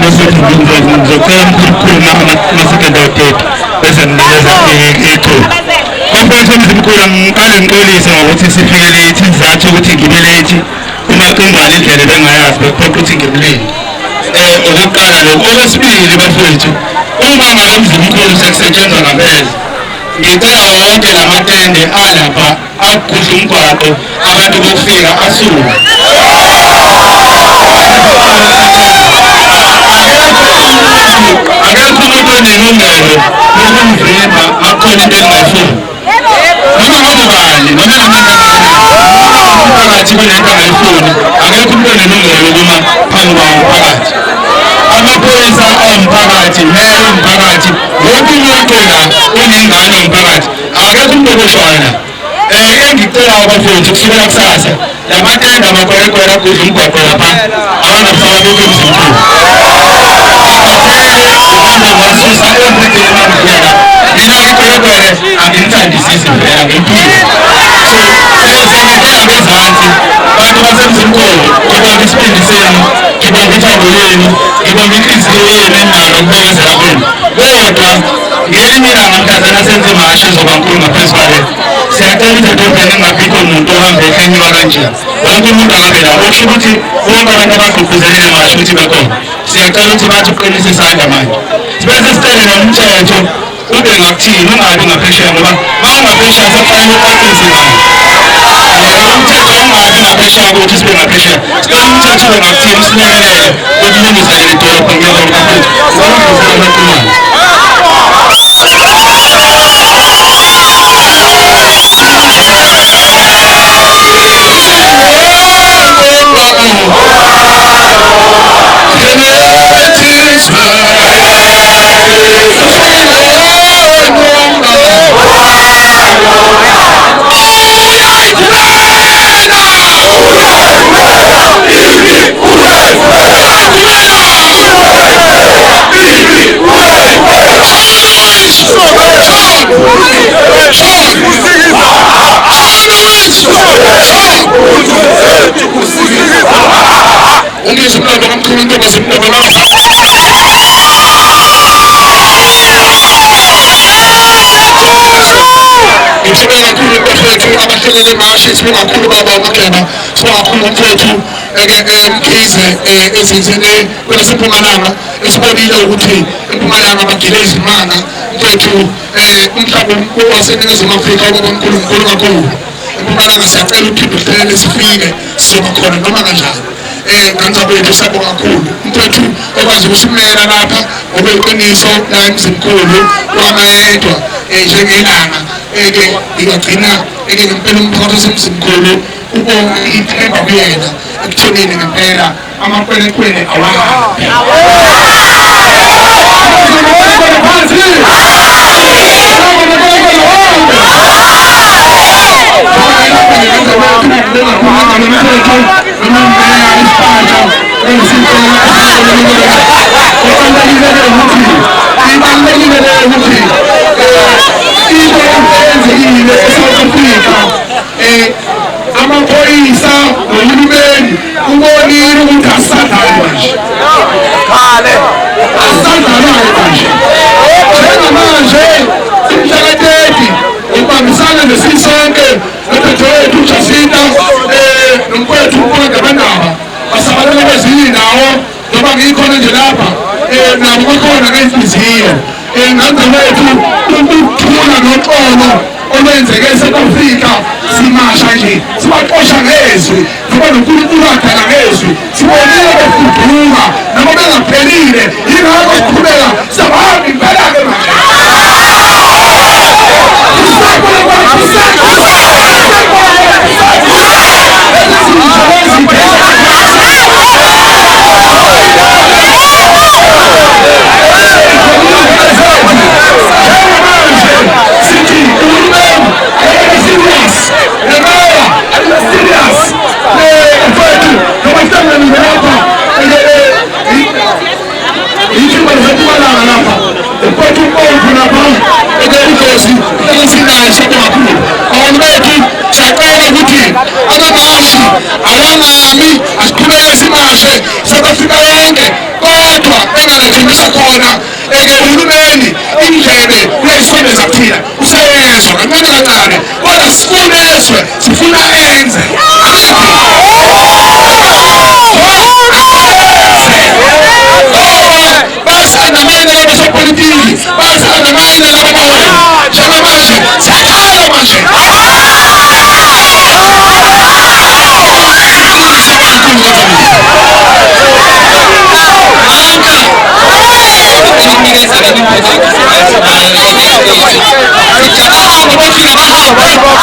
basuthi ngizocela umkhulu namasecond outdate bese ninikeza ithuba. Mfowethu Mzimkhulu, ngiqale ngixolise ngokuthi sifike late, isizathu ukuthi ngibe late uma indlela bengayazi bekuphoqa ukuthi ngimlinde. Okokuqala lokho. Okwesibili bafowethu, uma ngabe Mzimkhulu sekusetshenzwa ngamehlo, ngicela wonke lamatende alapha agudla umgwaqo abantu bokufika asuke. Akekho umuntu onelungelo lokumvimba akhona into engayifuni. Noma ngabe ubani, noma umphakathi kunento angayifuni, akekho umuntu onelungelo lokuma phambi kwawo umphakathi. Amaphoyisa omphakathi, meya womphakathi, wonke umuntu la unengane yomphakathi, akekho umuntu oboshwana. Engicela abafowethu kusukela kusasa lamatende amakwerekwere agudla umgwaqo lapha abangabuhlala boke Mzimkhulu. Ngasusa everything emamvela. Mina ikwerekwere angimthandisisi vela ngempilo. So sengicela bezansi bantu baseMzimkhulu, ngibonga isibindi senu, ngibonga uthando lwenu, ngibonga inhliziyo yenu enalo ukubekezela kwenu. Kodwa ngelinye ilanga mhlazana senze imashi ezoba nkulu ngaphezu kwale. Siyacela ukuthi edolobheni engabikho umuntu ohambe ehleniwa kanjena. Wonke umuntu akabe la. Okusho ukuthi bonke abantu abagqugquzele le mashi ukuthi bekhona. Siyacela ukuthi bathi uqinise isandla manje. Sibese sicele nomthetho ube ngakuthini, ungabi ngaphesheya ngoba uma ungaphesheya sekufanele uqaqise imali. Umthetho ungabi ngaphesheya ukuthi sibe ngaphesheya. Sicela umthetho ube ngakuthini, usilekelele ukulungisa leli dolobha ngiyabonga bafowethu. Sibonga imali. Abahlelele mashi sibongakhulu baba uMageba, sibongakhulu mfowethu Mkhize ezinzene kwelaseMpumalanga. Esibonile ukuthi eMpumalanga bagile izimanga mfowethu umhlaba waseNingizimu Afrika ubaba uNkulunkulu kakhulu. eMpumalanga siyacela ukuthi uhlelele sifike sizoba khona noma kanjani. Kanzabethu siyabonga kakhulu mfowethu ekwazi ukusimela lapha ngoba iqiniso la eMzimkhulu kwamayedwa njengelanga ingagcina ngempela umphakathi waseMzimkhulu ubonga ithemba kuyena ekuthenini ngempela amakwelekwele awahambe. Amaphoyisa nohulumeni ubonile ukuthi asadlala manje. Asadlala manje. Njengamanje imhlaka 30 ubambisana nesisonke nodadewethu Jacinta nomfowethu uMagabandaba basabalele kwezinye indawo noma ngikhona nje lapha nabo bakhona ngenhliziyo. Ngandawethu ukuthula noxolo olwenzeke eSouth Africa simasha nje sibaxosha ngezwi ngoba noNkulunkulu adala ngezwi sibonile befuduka noma bengaphelile yingakho siqhubeka sabahamba impela-ke manje. Awangami asiqhubeke simashe South Africa yonke kodwa sithembisa khona uhulumeni indlebe uyayisondeza kuthina useyezwa kancane kancane kodwa sifuna ezwe sifuna enze basanda amanye labosopolitiki basanda amanye labaholi njengamanje siyakhaya manje Thank you.